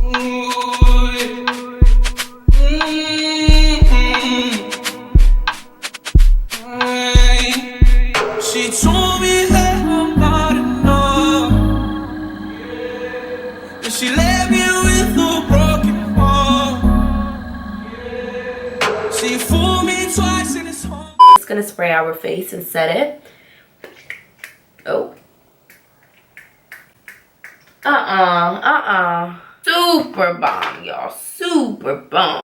She told me that I'm not enough, and she left me with a broken heart. She fooled me twice in this home. Just gonna spray our face and set it. Oh. Super bomb, y'all. Super bomb.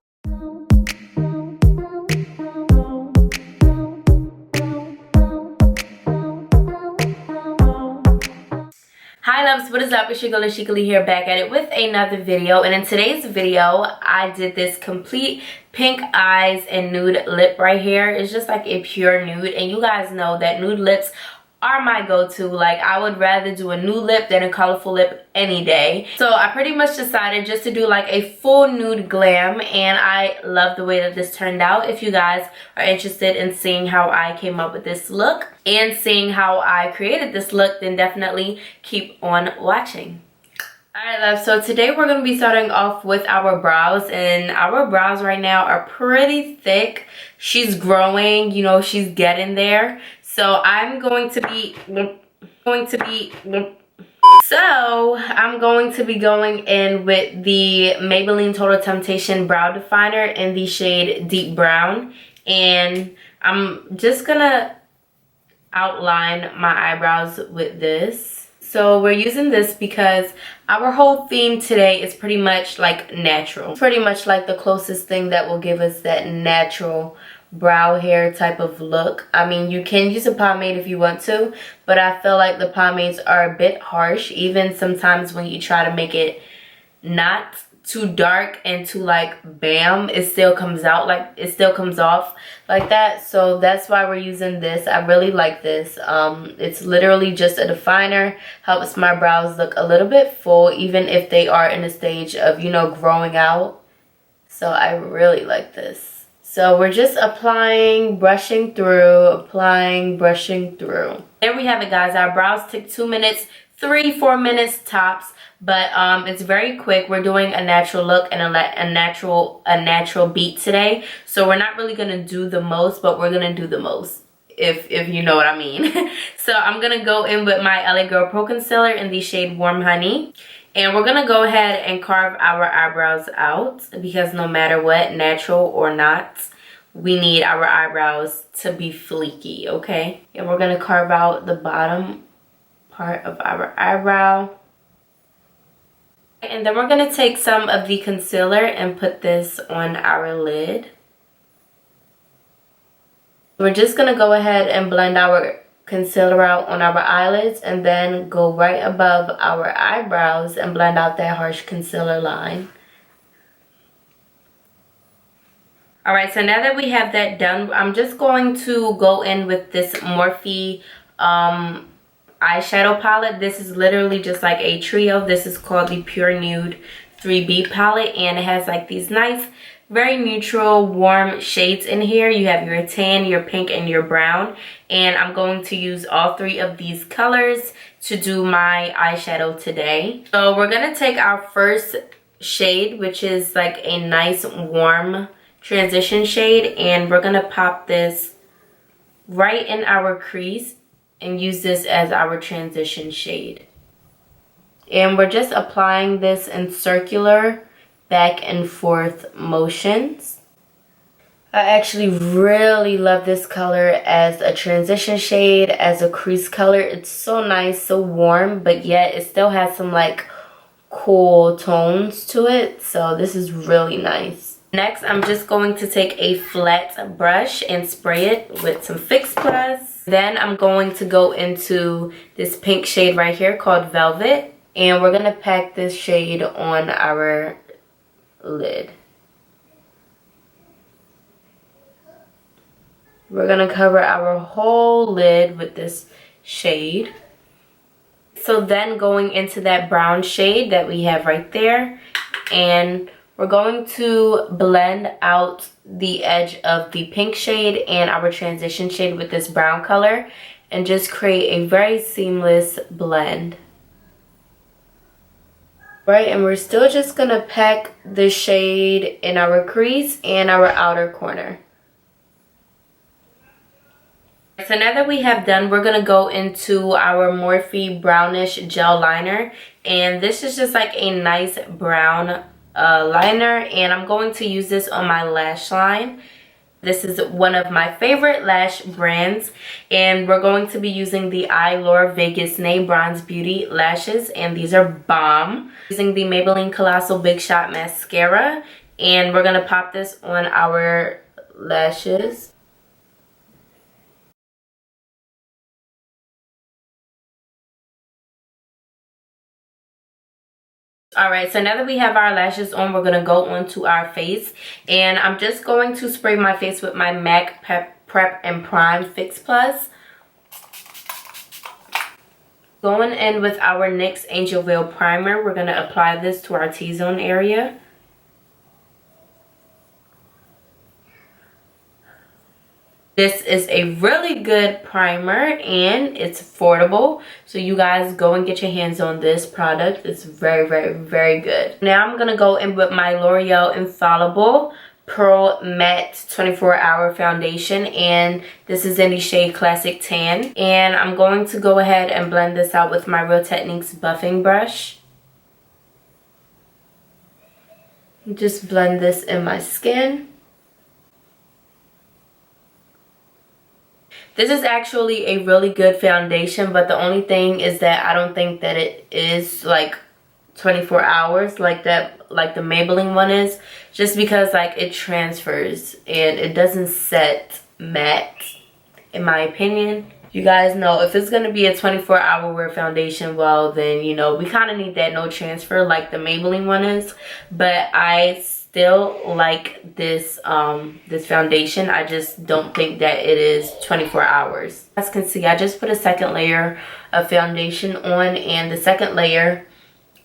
Hi loves, what is up? It's your girl AshecaLee here, back at it with another video. And in today's video, I did this complete pink eyes and nude lip right here. It's just like a pure nude, and you guys know that nude lips are my go-to. Like, I would rather do a nude lip than a colorful lip any day. So I pretty much decided just to do like a full nude glam, and I love the way that this turned out. If you guys are interested in seeing how I came up with this look and seeing how I created this look, then definitely keep on watching. Alright love, so today we're going to be starting off with our brows, and our brows right now are pretty thick. She's growing, you know, she's getting there. So I'm going to be going in with the Maybelline Total Temptation Brow Definer in the shade Deep Brown, and I'm just gonna outline my eyebrows with this. So we're using this because our whole theme today is pretty much like natural. Pretty much like the closest thing that will give us that natural brow hair type of look. I mean, you can use a pomade if you want to, but I feel like the pomades are a bit harsh. Even sometimes when you try to make it not too dark and too like bam, it still comes out like, it still comes off like that. So that's why we're using this. I really like this. It's literally just a definer, helps my brows look a little bit full even if they are in a stage of, you know, growing out. So I really like this. So we're just applying, brushing through, applying, brushing through. There we have it, guys. Our brows take 2 minutes, 3-4 minutes tops, but it's very quick. We're doing a natural look and a natural beat today. So we're not really gonna do the most, but we're gonna do the most, if you know what I mean. So I'm gonna go in with my L.A Girl Pro Concealer in the shade Warm Honey. And we're going to go ahead and carve our eyebrows out, because no matter what, natural or not, we need our eyebrows to be fleeky, okay? And we're going to carve out the bottom part of our eyebrow. And then we're going to take some of the concealer and put this on our lid. We're just going to go ahead and blend our concealer out on our eyelids, and then go right above our eyebrows and blend out that harsh concealer line. Alright, so now that we have that done, I'm just going to go in with this Morphe eyeshadow palette. This is literally just like a trio. This is called the Pure Nude 3B palette, and it has like these nice, very neutral, warm shades in here. You have your tan, your pink, and your brown. And I'm going to use all three of these colors to do my eyeshadow today. So we're going to take our first shade, which is like a nice warm transition shade. And we're going to pop this right in our crease and use this as our transition shade. And we're just applying this in circular back and forth motions. I actually really love this color as a transition shade, as a crease color. It's so nice, so warm, but yet it still has some like cool tones to it. So this is really nice. Next, I'm just going to take a flat brush and spray it with some Fix Plus. Then I'm going to go into this pink shade right here called Velvet. And we're going to pack this shade on our lid. We're going to cover our whole lid with this shade. So then going into that brown shade that we have right there, and we're going to blend out the edge of the pink shade and our transition shade with this brown color and just create a very seamless blend. Right, and we're still just gonna pack the shade in our crease and our outer corner. So now that we have done, we're gonna go into our Morphe brownish gel liner, and this is just like a nice brown liner, and I'm going to use this on my lash line. This is one of my favorite lash brands, and we're going to be using the Eylure Vegas Nay Bronze Beauty lashes, and these are bomb. Using the Maybelline Colossal Big Shot Mascara, and we're gonna pop this on our lashes. Alright, so now that we have our lashes on, we're going to go onto our face. And I'm just going to spray my face with my MAC Prep and Prime Fix Plus. Going in with our NYX Angel Veil Primer, we're going to apply this to our T-zone area. This is a really good primer and it's affordable. So you guys go and get your hands on this product. It's very, very, very good. Now I'm going to go in with my L'Oreal Infallible Pro Matte 24-Hour Foundation. And this is in the shade Classic Tan. And I'm going to go ahead and blend this out with my Real Techniques buffing brush. Just blend this in my skin. This is actually a really good foundation, but the only thing is that I don't think that it is like 24 hours like the Maybelline one is, just because like it transfers and it doesn't set matte, in my opinion. You guys know if it's going to be a 24-hour wear foundation, well then, you know, we kind of need that no transfer like the Maybelline one is. But I still like this this foundation. I just don't think that it is 24 hours. As you can see, I just put a second layer of foundation on, and the second layer,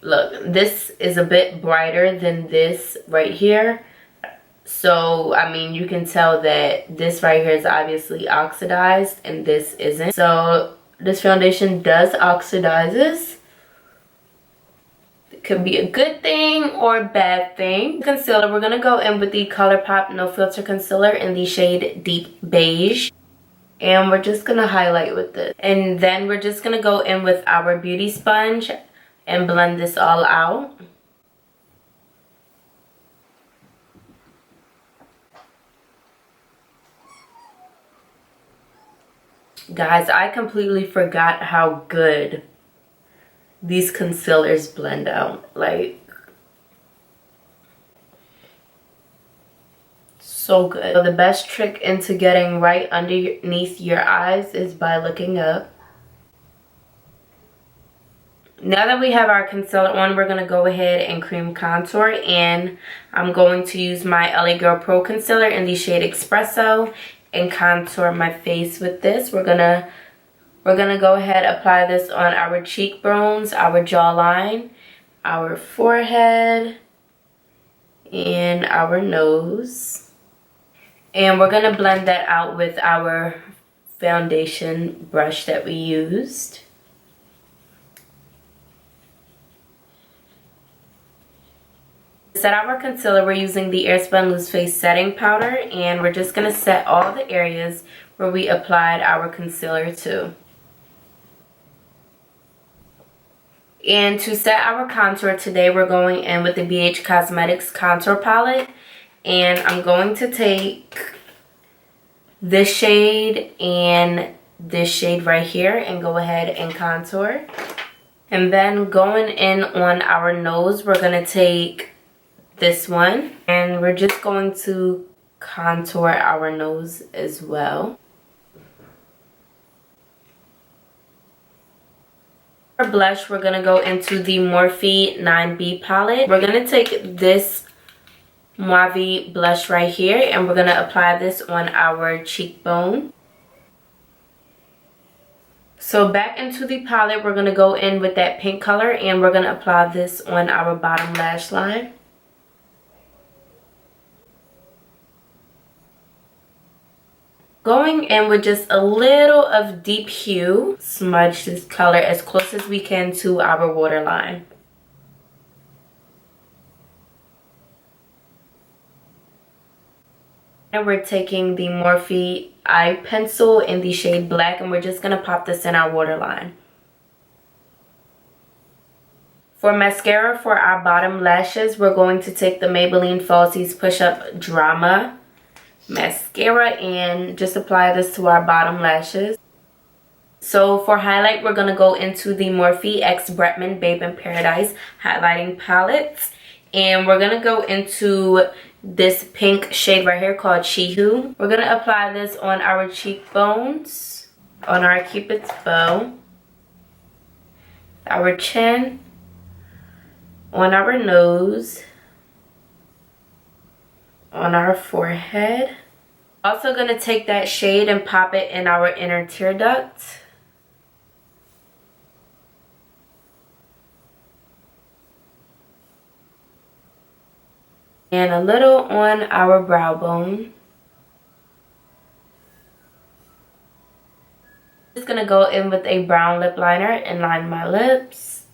look, this is a bit brighter than this right here. So I mean, you can tell that this right here is obviously oxidized and this isn't. So this foundation does oxidizes. Could be a good thing or a bad thing. Concealer, we're gonna go in with the Coloupop No Filter Concealer in the shade Deep Beige, and we're just gonna highlight with this. And then we're just gonna go in with our beauty sponge and blend this all out. Guys, I completely forgot how good these concealers blend out. Like, so good. So the best trick into getting right underneath your eyes is by looking up. Now that we have our concealer on, we're going to go ahead and cream contour, and I'm going to use my L.A Girl Pro Concealer in the shade Expresso and contour my face with this. We're gonna go ahead, apply this on our cheekbones, our jawline, our forehead, and our nose. And we're gonna blend that out with our foundation brush that we used. To set our concealer, we're using the Airspun Loose Face Setting Powder, and we're just gonna set all the areas where we applied our concealer to. And to set our contour today, we're going in with the BH Cosmetics Contour Palette. And I'm going to take this shade and this shade right here and go ahead and contour. And then going in on our nose, we're going to take this one. And we're just going to contour our nose as well. For blush, we're going to go into the Morphe 9B palette. We're going to take this Mauve blush right here, and we're going to apply this on our cheekbone. So back into the palette, we're going to go in with that pink color, and we're going to apply this on our bottom lash line. Going in with just a little of deep hue, smudge this color as close as we can to our waterline. And we're taking the Morphe eye pencil in the shade Black, and we're just going to pop this in our waterline. For mascara for our bottom lashes, we're going to take the Maybelline Falsies Push Up Drama mascara and just apply this to our bottom lashes. So for highlight, we're going to go into the Morphe X Bretman Babe in Paradise highlighting palette. And we're going to go into this pink shade right here called Chihu. We're going to apply this on our cheekbones, on our Cupid's bow, our chin, on our nose, on our forehead. Also going to take that shade and pop it in our inner tear duct. And a little on our brow bone. Just gonna go in with a brown lip liner and line my lips.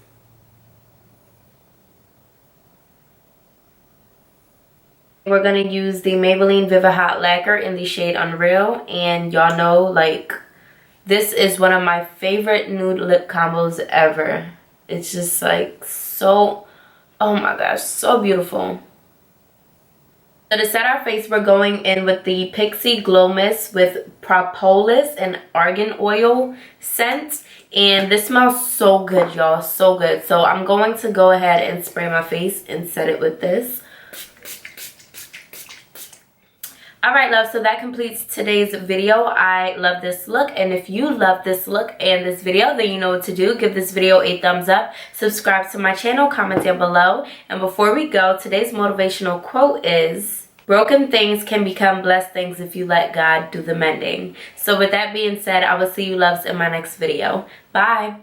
We're gonna use the Maybelline Viva Hot Lacquer in the shade Unreal, and y'all know, like, this is one of my favorite nude lip combos ever. It's just like so, oh my gosh, so beautiful. So to set our face, we're going in with the Pixie Glow Mist with Propolis and Argan Oil scent. And this smells so good, y'all. So good. So I'm going to go ahead and spray my face and set it with this. Alright, love, so that completes today's video. I love this look, and if you love this look and this video, then you know what to do. Give this video a thumbs up, subscribe to my channel, comment down below. And before we go, today's motivational quote is, broken things can become blessed things if you let God do the mending. So with that being said, I will see you loves in my next video. Bye!